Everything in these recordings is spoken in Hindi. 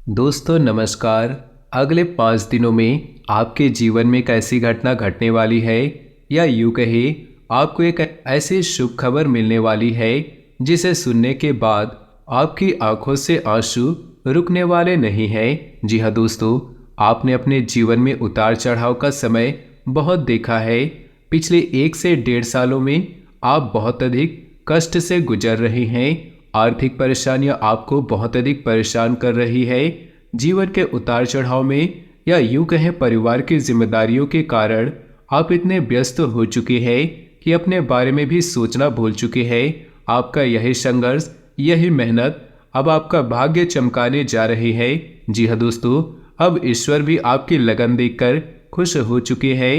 दोस्तों नमस्कार। अगले 5 दिनों में आपके जीवन में एक ऐसी घटना घटने वाली है, या यूं कहे आपको एक ऐसी शुभ खबर मिलने वाली है जिसे सुनने के बाद आपकी आंखों से आंसू रुकने वाले नहीं हैं। जी हाँ दोस्तों, आपने अपने जीवन में उतार चढ़ाव का समय बहुत देखा है। पिछले 1 से 1.5 सालों में आप बहुत अधिक कष्ट से गुजर रहे हैं। आर्थिक परेशानियां आपको बहुत अधिक परेशान कर रही है। जीवन के उतार चढ़ाव में, या यूं कहें परिवार की जिम्मेदारियों के कारण आप इतने व्यस्त हो चुके हैं कि अपने बारे में भी सोचना भूल चुके हैं। आपका यही संघर्ष, यही मेहनत अब आपका भाग्य चमकाने जा रही है। जी हाँ दोस्तों, अब ईश्वर भी आपकी लगन देखकर खुश हो चुके हैं।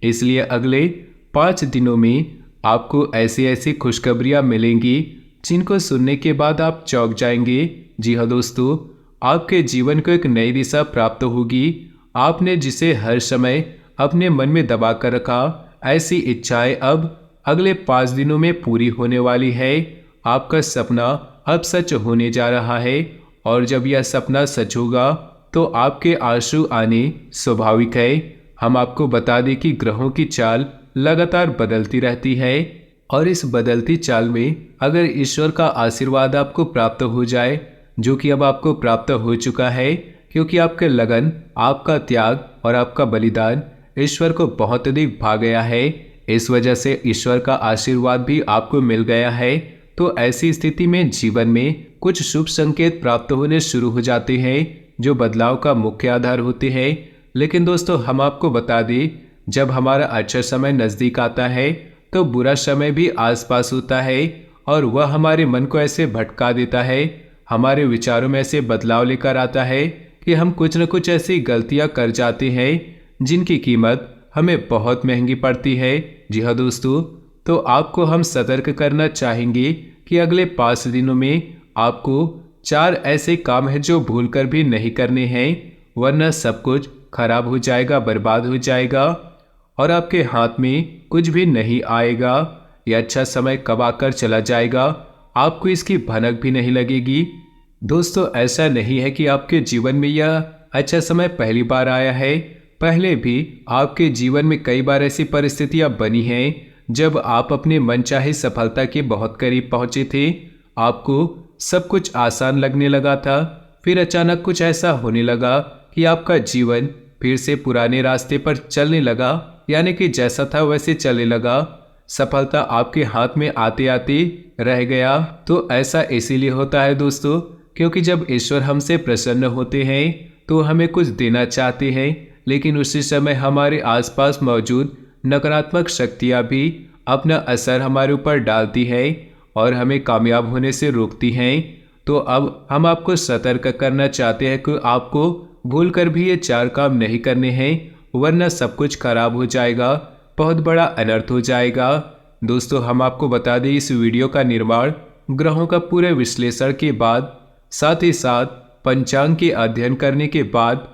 इसलिए अगले 5 दिनों में आपको ऐसी ऐसी खुशखबरियां मिलेंगी जिनको सुनने के बाद आप चौंक जाएंगे। जी हाँ दोस्तों, आपके जीवन को एक नई दिशा प्राप्त होगी। आपने जिसे हर समय अपने मन में दबा कर रखा, ऐसी इच्छाएं अब अगले 5 दिनों में पूरी होने वाली है। आपका सपना अब सच होने जा रहा है, और जब यह सपना सच होगा तो आपके आंसू आने स्वाभाविक है। हम आपको बता दें कि ग्रहों की चाल लगातार बदलती रहती है, और इस बदलती चाल में अगर ईश्वर का आशीर्वाद आपको प्राप्त हो जाए, जो कि अब आपको प्राप्त हो चुका है, क्योंकि आपके लगन, आपका त्याग और आपका बलिदान ईश्वर को बहुत अधिक भा गया है। इस वजह से ईश्वर का आशीर्वाद भी आपको मिल गया है। तो ऐसी स्थिति में जीवन में कुछ शुभ संकेत प्राप्त होने शुरू हो जाते हैं, जो बदलाव का मुख्य आधार होते हैं। लेकिन दोस्तों, हम आपको बता दें, जब हमारा अच्छा समय नजदीक आता है तो बुरा समय भी आसपास होता है, और वह हमारे मन को ऐसे भटका देता है, हमारे विचारों में ऐसे बदलाव लेकर आता है कि हम कुछ न कुछ ऐसी गलतियां कर जाते हैं जिनकी कीमत हमें बहुत महंगी पड़ती है। जी हाँ दोस्तों, तो आपको हम सतर्क करना चाहेंगे कि अगले 5 दिनों में आपको 4 ऐसे काम हैं जो भूलकर भी नहीं करने हैं, वरना सब कुछ खराब हो जाएगा, बर्बाद हो जाएगा, और आपके हाथ में कुछ भी नहीं आएगा। यह अच्छा समय कब आकर चला जाएगा, आपको इसकी भनक भी नहीं लगेगी। दोस्तों, ऐसा नहीं है कि आपके जीवन में यह अच्छा समय पहली बार आया है। पहले भी आपके जीवन में कई बार ऐसी परिस्थितियां बनी हैं जब आप अपने मनचाही सफलता के बहुत करीब पहुंचे थे। आपको सब कुछ आसान लगने लगा था, फिर अचानक कुछ ऐसा होने लगा कि आपका जीवन फिर से पुराने रास्ते पर चलने लगा, यानी कि जैसा था वैसे चलने लगा। सफलता आपके हाथ में आते आते रह गया। तो ऐसा इसीलिए होता है दोस्तों, क्योंकि जब ईश्वर हमसे प्रसन्न होते हैं तो हमें कुछ देना चाहते हैं, लेकिन उसी समय हमारे आसपास मौजूद नकारात्मक शक्तियां भी अपना असर हमारे ऊपर डालती है और हमें कामयाब होने से रोकती हैं। तो अब हम आपको सतर्क करना चाहते हैं कि आपको भूलकर भी ये 4 काम नहीं करने हैं, वरना सब कुछ खराब हो जाएगा, बहुत बड़ा अनर्थ हो जाएगा। दोस्तों, हम आपको बता दें, इस वीडियो का निर्माण ग्रहों का पूरे विश्लेषण के बाद, साथ ही साथ पंचांग के अध्ययन करने के बाद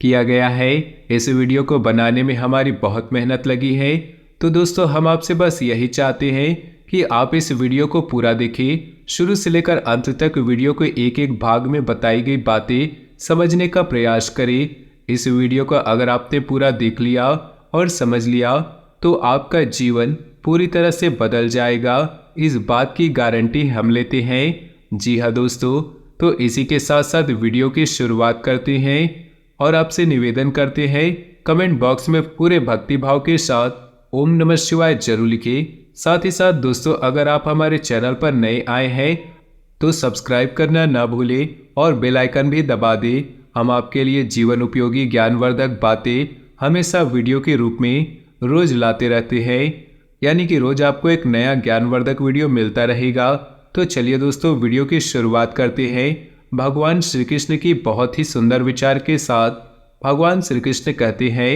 किया गया है। इस वीडियो को बनाने में हमारी बहुत मेहनत लगी है। तो दोस्तों, हम आपसे बस यही चाहते हैं कि आप इस वीडियो को पूरा देखें, शुरू से लेकर अंत तक वीडियो को एक एक भाग में बताई गई बातें समझने का प्रयास करें। इस वीडियो को अगर आपने पूरा देख लिया और समझ लिया तो आपका जीवन पूरी तरह से बदल जाएगा, इस बात की गारंटी हम लेते हैं। जी हाँ दोस्तों, तो इसी के साथ साथ वीडियो की शुरुआत करते हैं, और आपसे निवेदन करते हैं कमेंट बॉक्स में पूरे भक्तिभाव के साथ ओम नमः शिवाय जरूर लिखें। साथ ही साथ दोस्तों, अगर आप हमारे चैनल पर नए आए हैं तो सब्सक्राइब करना ना भूलें और बेल आइकन भी दबा दें। हम आपके लिए जीवन उपयोगी ज्ञानवर्धक बातें हमेशा वीडियो के रूप में रोज लाते रहते हैं, यानी कि रोज आपको एक नया ज्ञानवर्धक वीडियो मिलता रहेगा। तो चलिए दोस्तों, वीडियो की शुरुआत करते हैं भगवान श्री कृष्ण की बहुत ही सुंदर विचार के साथ। भगवान श्री कृष्ण कहते हैं,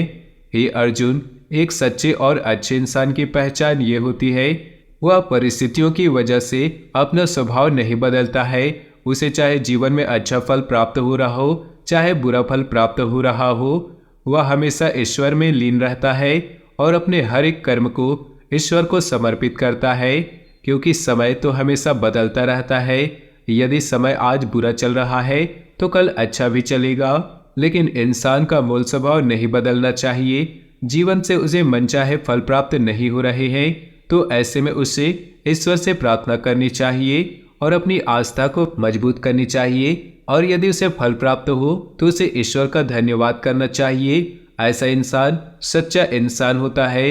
हे अर्जुन, एक सच्चे और अच्छे इंसान की पहचान ये होती है, वह परिस्थितियों की वजह से अपना स्वभाव नहीं बदलता है। उसे चाहे जीवन में अच्छा फल प्राप्त हो रहा हो, चाहे बुरा फल प्राप्त हो रहा हो, वह हमेशा ईश्वर में लीन रहता है और अपने हर एक कर्म को ईश्वर को समर्पित करता है, क्योंकि समय तो हमेशा बदलता रहता है। यदि समय आज बुरा चल रहा है तो कल अच्छा भी चलेगा। लेकिन इंसान का मूल स्वभाव नहीं बदलना चाहिए। जीवन से उसे मनचाहे फल प्राप्त नहीं हो रहे हैं तो ऐसे में उसे ईश्वर से प्रार्थना करनी चाहिए और अपनी आस्था को मजबूत करनी चाहिए। और यदि उसे फल प्राप्त हो तो उसे ईश्वर का धन्यवाद करना चाहिए। ऐसा इंसान सच्चा इंसान होता है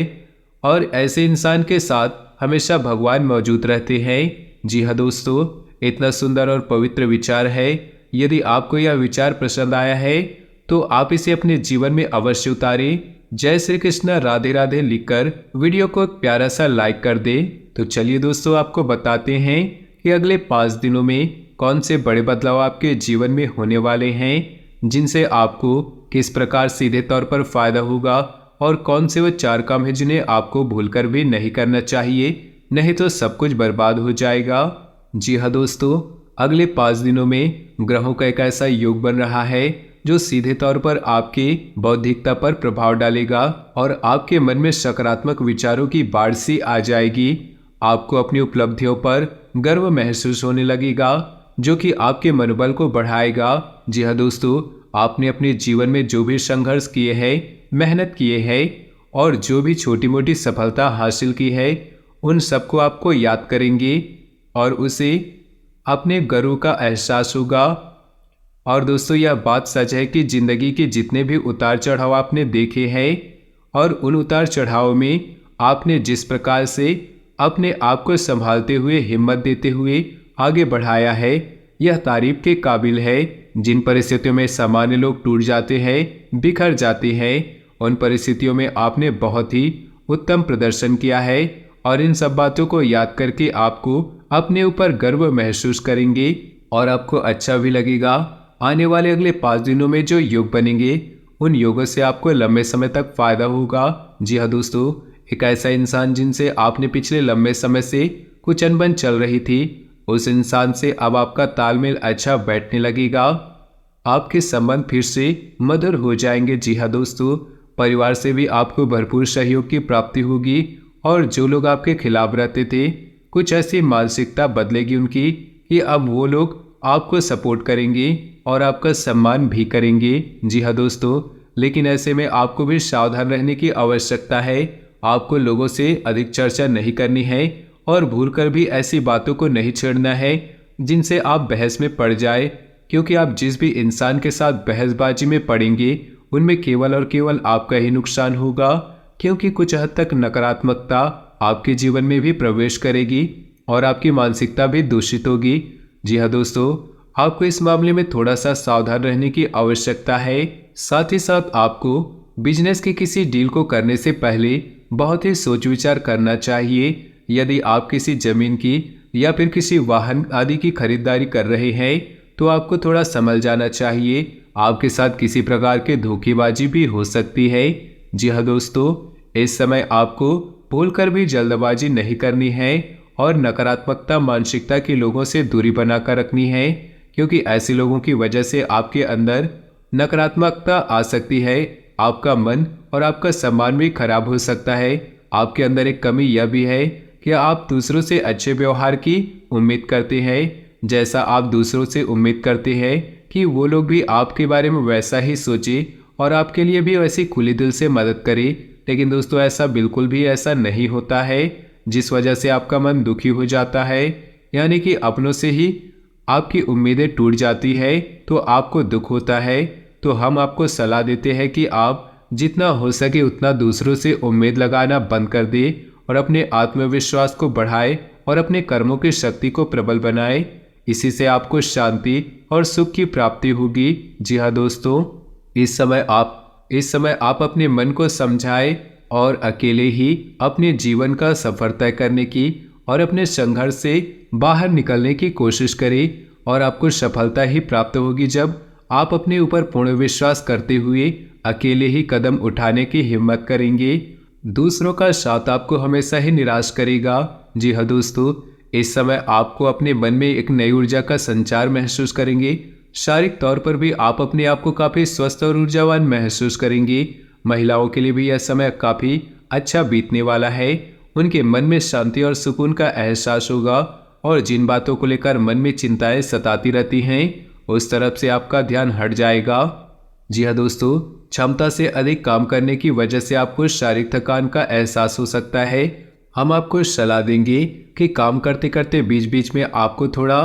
और ऐसे इंसान के साथ हमेशा भगवान मौजूद रहते हैं। जी हाँ दोस्तों, इतना सुंदर और पवित्र विचार है। यदि आपको यह विचार पसंद आया है तो आप इसे अपने जीवन में अवश्य उतारें। जय श्री कृष्ण, राधे राधे लिखकर वीडियो को एक प्यारा सा लाइक कर दें। तो चलिए दोस्तों, आपको बताते हैं कि अगले 5 दिनों में कौन से बड़े बदलाव आपके जीवन में होने वाले हैं, जिनसे आपको किस प्रकार सीधे तौर पर फायदा होगा, और कौन से वो 4 काम है जिन्हें आपको भूलकर भी नहीं करना चाहिए, नहीं तो सब कुछ बर्बाद हो जाएगा। जी हाँ दोस्तों, अगले 5 दिनों में ग्रहों का एक ऐसा योग बन रहा है जो सीधे तौर पर आपके बौद्धिकता पर प्रभाव डालेगा और आपके मन में सकारात्मक विचारों की बाढ़ सी आ जाएगी। आपको अपनी उपलब्धियों पर गर्व महसूस होने लगेगा जो कि आपके मनोबल को बढ़ाएगा। जी हाँ दोस्तों, आपने अपने जीवन में जो भी संघर्ष किए हैं, मेहनत किए हैं और जो भी छोटी मोटी सफलता हासिल की है, उन सबको आपको याद करेंगे और उसे अपने गर्व का एहसास होगा। और दोस्तों, यह बात सच है कि जिंदगी के जितने भी उतार चढ़ाव आपने देखे हैं और उन उतार चढ़ाव में आपने जिस प्रकार से अपने आप को संभालते हुए, हिम्मत देते हुए आगे बढ़ाया है, यह तारीफ के काबिल है। जिन परिस्थितियों में सामान्य लोग टूट जाते हैं, बिखर जाते हैं, उन परिस्थितियों में आपने बहुत ही उत्तम प्रदर्शन किया है और इन सब बातों को याद करके आपको अपने ऊपर गर्व महसूस करेंगे और आपको अच्छा भी लगेगा। आने वाले अगले 5 दिनों में जो योग बनेंगे, उन योगों से आपको लंबे समय तक फायदा होगा। जी हाँ दोस्तों, एक ऐसा इंसान जिनसे आपने पिछले लंबे समय से कुछ अनबन चल रही थी, उस इंसान से अब आपका तालमेल अच्छा बैठने लगेगा। आपके संबंध फिर से मधुर हो जाएंगे। जी हाँ दोस्तों, परिवार से भी आपको भरपूर सहयोग की प्राप्ति होगी और जो लोग आपके खिलाफ रहते थे, कुछ ऐसी मानसिकता बदलेगी उनकी कि अब वो लोग आपको सपोर्ट करेंगे और आपका सम्मान भी करेंगे। जी हाँ दोस्तों, लेकिन ऐसे में आपको भी सावधान रहने की आवश्यकता है। आपको लोगों से अधिक चर्चा नहीं करनी है और भूलकर भी ऐसी बातों को नहीं छेड़ना है जिनसे आप बहस में पड़ जाए, क्योंकि आप जिस भी इंसान के साथ बहसबाजी में पड़ेंगे उनमें केवल और केवल आपका ही नुकसान होगा, क्योंकि कुछ हद तक नकारात्मकता आपके जीवन में भी प्रवेश करेगी और आपकी मानसिकता भी दूषित होगी। जी हाँ दोस्तों, आपको इस मामले में थोड़ा सा सावधान रहने की आवश्यकता है। साथ ही साथ आपको बिजनेस की किसी डील को करने से पहले बहुत ही सोच विचार करना चाहिए। यदि आप किसी जमीन की या फिर किसी वाहन आदि की खरीदारी कर रहे हैं तो आपको थोड़ा संभल जाना चाहिए। आपके साथ किसी प्रकार की धोखेबाजी भी हो सकती है। जी हाँ दोस्तों, इस समय आपको भूलकर भी जल्दबाजी नहीं करनी है और नकारात्मकता मानसिकता के लोगों से दूरी बनाकर रखनी है, क्योंकि ऐसे लोगों की वजह से आपके अंदर नकारात्मकता आ सकती है। आपका मन और आपका सम्मान भी खराब हो सकता है। आपके अंदर एक कमी यह भी है कि आप दूसरों से अच्छे व्यवहार की उम्मीद करते हैं, जैसा आप दूसरों से उम्मीद करते हैं कि वो लोग भी आपके बारे में वैसा ही सोचे और आपके लिए भी वैसी खुली दिल से मदद करे। लेकिन दोस्तों, ऐसा बिल्कुल भी ऐसा नहीं होता है, जिस वजह से आपका मन दुखी हो जाता है, यानी कि अपनों से ही आपकी उम्मीदें टूट जाती है तो आपको दुख होता है। तो हम आपको सलाह देते हैं कि आप जितना हो सके उतना दूसरों से उम्मीद लगाना बंद कर दें और अपने आत्मविश्वास को बढ़ाए और अपने कर्मों की शक्ति को प्रबल बनाए। इसी से आपको शांति और सुख की प्राप्ति होगी। जी हाँ दोस्तों, इस समय आप अपने मन को समझाएं और अकेले ही अपने जीवन का सफर तय करने की और अपने संघर्ष से बाहर निकलने की कोशिश करें और आपको सफलता ही प्राप्त होगी जब आप अपने ऊपर पूर्ण विश्वास करते हुए अकेले ही कदम उठाने की हिम्मत करेंगे। दूसरों का साथ आपको हमेशा ही निराश करेगा। जी हाँ दोस्तों, इस समय आपको अपने मन में एक नई ऊर्जा का संचार महसूस करेंगे। शारीरिक तौर पर भी आप अपने आप को काफ़ी स्वस्थ और ऊर्जावान महसूस करेंगे। महिलाओं के लिए भी यह समय काफ़ी अच्छा बीतने वाला है। उनके मन में शांति और सुकून का एहसास होगा और जिन बातों को लेकर मन में चिंताएं सताती रहती हैं उस तरफ से आपका ध्यान हट जाएगा। जी हाँ दोस्तों, क्षमता से अधिक काम करने की वजह से आपको शारीरिक थकान का एहसास हो सकता है। हम आपको सलाह देंगे कि काम करते करते बीच बीच में आपको थोड़ा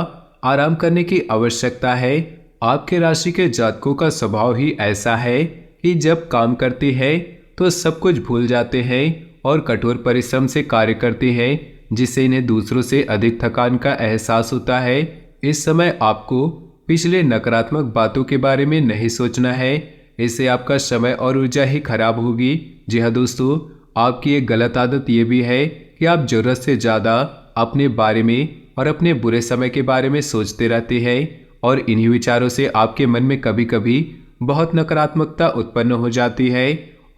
आराम करने की आवश्यकता है। आपके राशि के जातकों का स्वभाव ही ऐसा है कि जब काम करते हैं तो सब कुछ भूल जाते हैं और कठोर परिश्रम से कार्य करते हैं, जिससे इन्हें दूसरों से अधिक थकान का एहसास होता है। इस समय आपको पिछले नकारात्मक बातों के बारे में नहीं सोचना है, इससे आपका समय और ऊर्जा ही खराब होगी। जी हाँ दोस्तों, आपकी एक गलत आदत ये भी है कि आप जरूरत से ज़्यादा अपने बारे में और अपने बुरे समय के बारे में सोचते रहते हैं और इन्हीं विचारों से आपके मन में कभी कभी बहुत नकारात्मकता उत्पन्न हो जाती है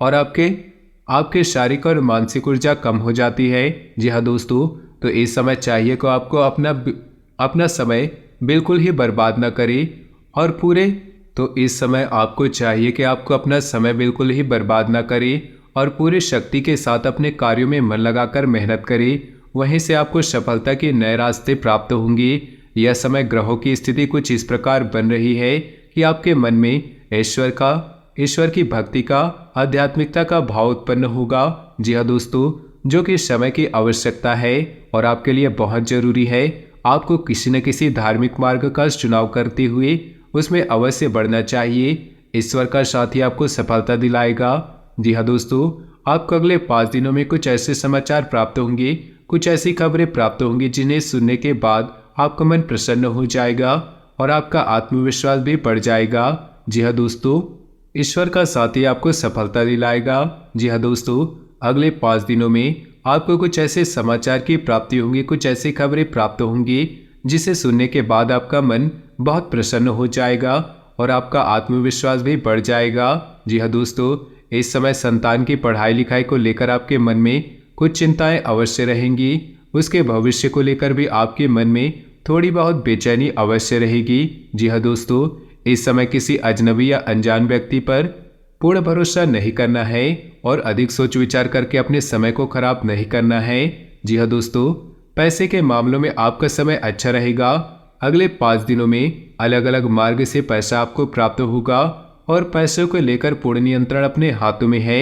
और आपके शारीरिक और मानसिक ऊर्जा कम हो जाती है। जी हाँ दोस्तों, तो इस समय चाहिए को आपको अपना समय बिल्कुल ही बर्बाद न करें और इस समय आपको चाहिए कि आपको अपना समय बिल्कुल ही बर्बाद ना करें और पूरी शक्ति के साथ अपने कार्यों में मन लगाकर मेहनत करें। वहीं से आपको सफलता के नए रास्ते प्राप्त होंगे। यह समय ग्रहों की स्थिति कुछ इस प्रकार बन रही है कि आपके मन में ईश्वर की भक्ति का, आध्यात्मिकता का भाव उत्पन्न होगा। जी हाँ दोस्तों, जो कि समय की आवश्यकता है और आपके लिए बहुत जरूरी है। आपको किसी न किसी धार्मिक मार्ग का चुनाव करते हुए उसमें अवश्य बढ़ना चाहिए। ईश्वर का साथ ही आपको सफलता दिलाएगा। जी हाँ दोस्तों, आपको अगले 5 दिनों में कुछ ऐसे समाचार प्राप्त होंगे, कुछ ऐसी खबरें प्राप्त होंगी जिन्हें सुनने के बाद आपका मन प्रसन्न हो जाएगा और आपका आत्मविश्वास भी बढ़ जाएगा। जी हाँ दोस्तों, ईश्वर का साथ ही आपको सफलता दिलाएगा। जी हाँ दोस्तों, अगले 5 दिनों में आपको कुछ ऐसे समाचार की प्राप्ति होंगी, कुछ ऐसी खबरें प्राप्त होंगी जिसे सुनने के बाद आपका मन बहुत प्रसन्न हो जाएगा और आपका आत्मविश्वास भी बढ़ जाएगा। जी हाँ दोस्तों, इस समय संतान की पढ़ाई लिखाई को लेकर आपके मन में कुछ चिंताएं अवश्य रहेंगी। उसके भविष्य को लेकर भी आपके मन में थोड़ी बहुत बेचैनी अवश्य रहेगी। जी हाँ दोस्तों, इस समय किसी अजनबी या अनजान व्यक्ति पर पूर्ण भरोसा नहीं करना है और अधिक सोच विचार करके अपने समय को खराब नहीं करना है। जी हाँ दोस्तों, पैसे के मामलों में आपका समय अच्छा रहेगा। अगले 5 दिनों में अलग अलग मार्ग से पैसा आपको प्राप्त होगा और पैसों को लेकर पूर्ण नियंत्रण अपने हाथों में है।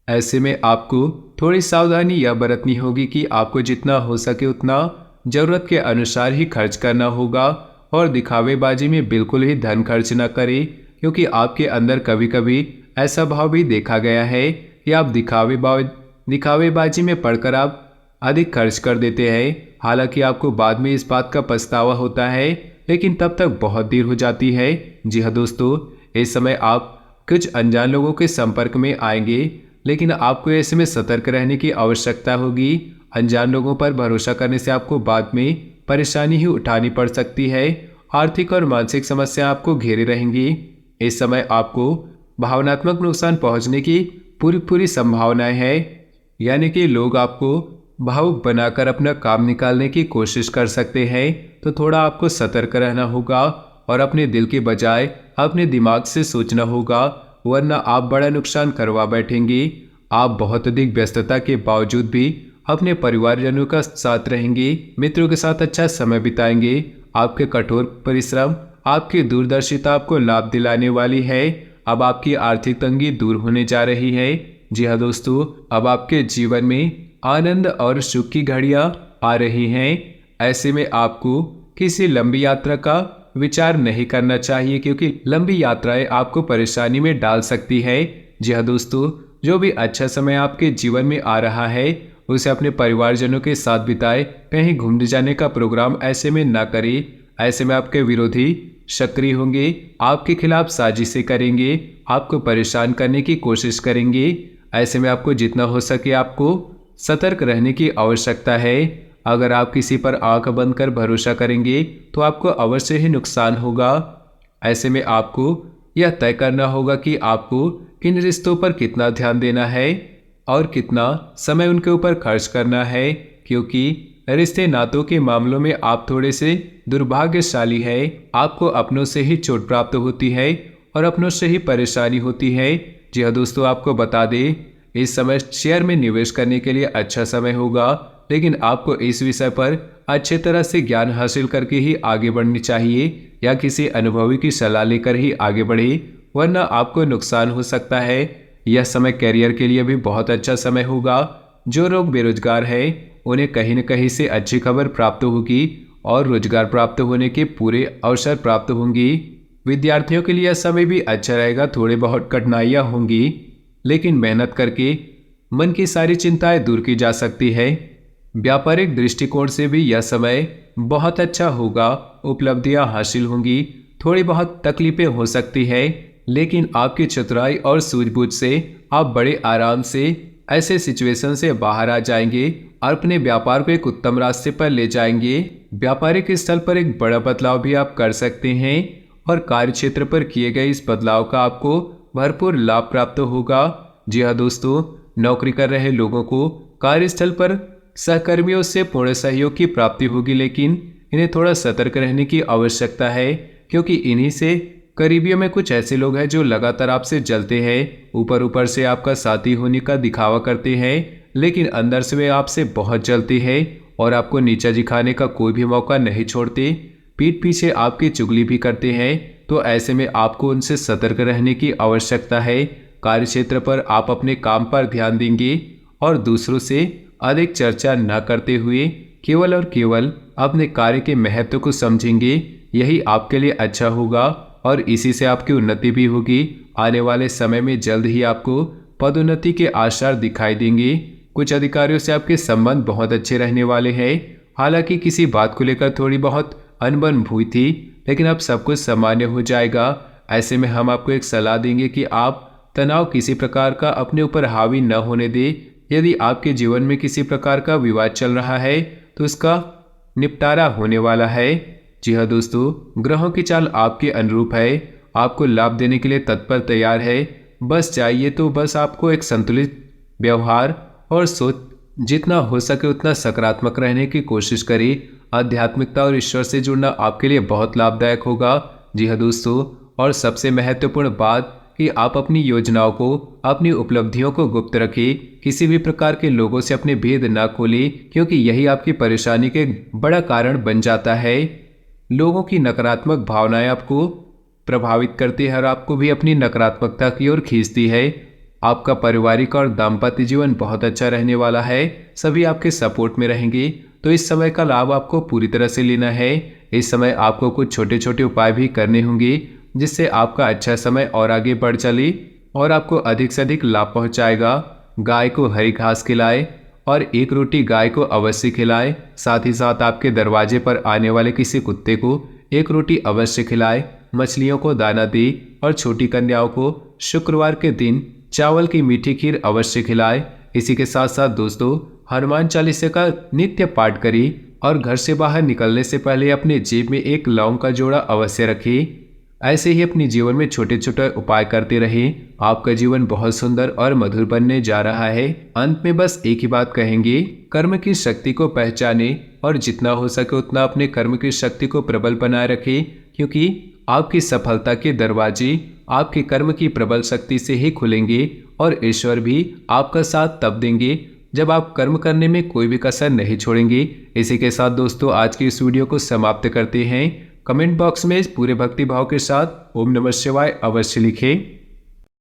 ऐसे में आपको थोड़ी सावधानी यह बरतनी होगी कि आपको जितना हो सके उतना जरूरत के अनुसार ही खर्च करना होगा और दिखावेबाजी में बिल्कुल ही धन खर्च न करें, क्योंकि आपके अंदर कभी कभी ऐसा भाव भी देखा गया है कि आप दिखावेबाजी में पड़कर आप अधिक खर्च कर देते हैं। हालांकि आपको बाद में इस बात का पछतावा होता है, लेकिन तब तक बहुत देर हो जाती है। जी हाँ दोस्तों, इस समय आप कुछ अनजान लोगों के संपर्क में आएंगे, लेकिन आपको ऐसे में सतर्क रहने की आवश्यकता होगी। अनजान लोगों पर भरोसा करने से आपको बाद में परेशानी ही उठानी पड़ सकती है। आर्थिक और मानसिक समस्या आपको घेरे रहेंगी। इस समय आपको भावनात्मक नुकसान पहुंचने की पूरी संभावनाएं है, यानी कि लोग आपको भावुक बनाकर अपना काम निकालने की कोशिश कर सकते हैं। तो थोड़ा आपको सतर्क रहना होगा और अपने दिल के बजाय अपने दिमाग से सोचना होगा, वरना आप बड़ा नुकसान करवा बैठेंगे। आप बहुत अधिक व्यस्तता के बावजूद भी अपने परिवारजनों का साथ रहेंगे, मित्रों के साथ अच्छा समय बिताएंगे। आपके कठोर परिश्रम, आपकी दूरदर्शिता आपको लाभ दिलाने वाली है। अब आपकी आर्थिक तंगी दूर होने जा रही है। जी हाँ दोस्तों, अब आपके जीवन में आनंद और सुख की घड़ियां आ रही हैं। ऐसे में आपको किसी लंबी यात्रा का विचार नहीं करना चाहिए, क्योंकि लंबी यात्राएं आपको परेशानी में डाल सकती है। जी हाँ दोस्तों, जो भी अच्छा समय आपके जीवन में आ रहा है उसे अपने परिवारजनों के साथ बिताए। कहीं घूमने जाने का प्रोग्राम ऐसे में ना करें। ऐसे में आपके विरोधी सक्रिय होंगे, आपके खिलाफ साजिशें करेंगे, आपको परेशान करने की कोशिश करेंगे। ऐसे में आपको जितना हो सके आपको सतर्क रहने की आवश्यकता है। अगर आप किसी पर आंख बंद कर भरोसा करेंगे तो आपको अवश्य ही नुकसान होगा। ऐसे में आपको यह तय करना होगा कि आपको किन रिश्तों पर कितना ध्यान देना है और कितना समय उनके ऊपर खर्च करना है, क्योंकि रिश्ते नातों के मामलों में आप थोड़े से दुर्भाग्यशाली है। आपको अपनों से ही चोट प्राप्त होती है और अपनों से ही परेशानी होती है। जी हाँ दोस्तों, आपको बता दें, इस समय शेयर में निवेश करने के लिए अच्छा समय होगा। लेकिन आपको इस विषय पर अच्छे तरह से ज्ञान हासिल करके ही आगे बढ़नी चाहिए या किसी अनुभवी की सलाह लेकर ही आगे बढ़े, वरना आपको नुकसान हो सकता है। यह समय करियर के लिए भी बहुत अच्छा समय होगा। जो लोग बेरोजगार हैं उन्हें कहीं न कहीं से अच्छी खबर प्राप्त होगी और रोजगार प्राप्त होने के पूरे अवसर प्राप्त होंगी। विद्यार्थियों के लिए यह समय भी अच्छा रहेगा। थोड़ी बहुत कठिनाइयाँ होंगी, लेकिन मेहनत करके मन की सारी चिंताएं दूर की जा सकती है। व्यापारिक दृष्टिकोण से भी यह समय बहुत अच्छा होगा। उपलब्धियां हासिल होंगी। थोड़ी बहुत तकलीफें हो सकती है, लेकिन आपकी चतुराई और सूझबूझ से आप बड़े आराम से ऐसे सिचुएशन से बाहर आ जाएंगे और अपने व्यापार को एक उत्तम रास्ते पर ले जाएंगे। व्यापारिक स्थल पर एक बड़ा बदलाव भी आप कर सकते हैं और कार्य क्षेत्र पर किए गए इस बदलाव का आपको भरपूर लाभ प्राप्त होगा। जी हाँ दोस्तों, नौकरी कर रहे लोगों को कार्यस्थल पर सहकर्मियों से पूर्ण सहयोग की प्राप्ति होगी, लेकिन इन्हें थोड़ा सतर्क रहने की आवश्यकता है, क्योंकि इन्हीं से करीबियों में कुछ ऐसे लोग हैं जो लगातार आपसे जलते हैं। ऊपर ऊपर से आपका साथी होने का दिखावा करते हैं, लेकिन अंदर से वे आपसे बहुत जलते हैं और आपको नीचा दिखाने का कोई भी मौका नहीं छोड़ते। पीठ पीछे आपकी चुगली भी करते हैं, तो ऐसे में आपको उनसे सतर्क रहने की आवश्यकता है। कार्यक्षेत्र पर आप अपने काम पर ध्यान देंगे और दूसरों से अधिक चर्चा न करते हुए केवल और केवल अपने कार्य के महत्व को समझेंगे। यही आपके लिए अच्छा होगा और इसी से आपकी उन्नति भी होगी। आने वाले समय में जल्द ही आपको पदोन्नति के आसार दिखाई देंगे। कुछ अधिकारियों से आपके संबंध बहुत अच्छे रहने वाले हैं। हालांकि किसी बात को लेकर थोड़ी बहुत अनबन हुई थी, लेकिन अब सब कुछ सामान्य हो जाएगा। ऐसे में हम आपको एक सलाह देंगे कि आप तनाव किसी प्रकार का अपने ऊपर हावी न होने दें। यदि आपके जीवन में किसी प्रकार का विवाद चल रहा है तो उसका निपटारा होने वाला है। जी हाँ दोस्तों, ग्रहों की चाल आपके अनुरूप है, आपको लाभ देने के लिए तत्पर तैयार है। बस चाहिए तो बस आपको एक संतुलित व्यवहार और सोच, जितना हो सके उतना सकारात्मक रहने की कोशिश करें। आध्यात्मिकता और ईश्वर से जुड़ना आपके लिए बहुत लाभदायक होगा। जी हाँ दोस्तों, और सबसे महत्वपूर्ण बात कि आप अपनी योजनाओं को, अपनी उपलब्धियों को गुप्त रखें। किसी भी प्रकार के लोगों से अपने भेद न खोलें, क्योंकि यही आपकी परेशानी के बड़ा कारण बन जाता है। लोगों की नकारात्मक भावनाएं आपको प्रभावित करती है और आपको भी अपनी नकारात्मकता की ओर खींचती है। आपका पारिवारिक और दाम्पत्य जीवन बहुत अच्छा रहने वाला है। सभी आपके सपोर्ट में रहेंगे, तो इस समय का लाभ आपको पूरी तरह से लेना है। इस समय आपको कुछ छोटे छोटे उपाय भी करने होंगे, जिससे आपका अच्छा समय और आगे बढ़ चले और आपको अधिक से अधिक लाभ पहुंचाएगा। गाय को हरी घास खिलाए और एक रोटी गाय को अवश्य खिलाए। साथ ही साथ आपके दरवाजे पर आने वाले किसी कुत्ते को एक रोटी अवश्य खिलाए। मछलियों को दाना दे और छोटी कन्याओं को शुक्रवार के दिन चावल की मीठी खीर अवश्य खिलाए। इसी के साथ साथ दोस्तों, हनुमान चालीसा का नित्य पाठ करें और घर से बाहर निकलने से पहले अपने जेब में एक लौंग का जोड़ा अवश्य रखें। ऐसे ही अपने जीवन में छोटे छोटे उपाय करते रहें। आपका जीवन बहुत सुंदर और मधुर बनने जा रहा है। अंत में बस एक ही बात कहेंगे, कर्म की शक्ति को पहचाने और जितना हो सके उतना अपने कर्म की शक्ति को प्रबल बनाए रखें, क्योंकि आपकी सफलता के दरवाजे आपके कर्म की प्रबल शक्ति से ही खुलेंगे और ईश्वर भी आपका साथ तब देंगे जब आप कर्म करने में कोई भी कसर नहीं छोड़ेंगे। इसी के साथ दोस्तों, आज की इस वीडियो को समाप्त करते हैं। कमेंट बॉक्स में पूरे भक्ति भाव के साथ ओम नमः शिवाय अवश्य लिखें।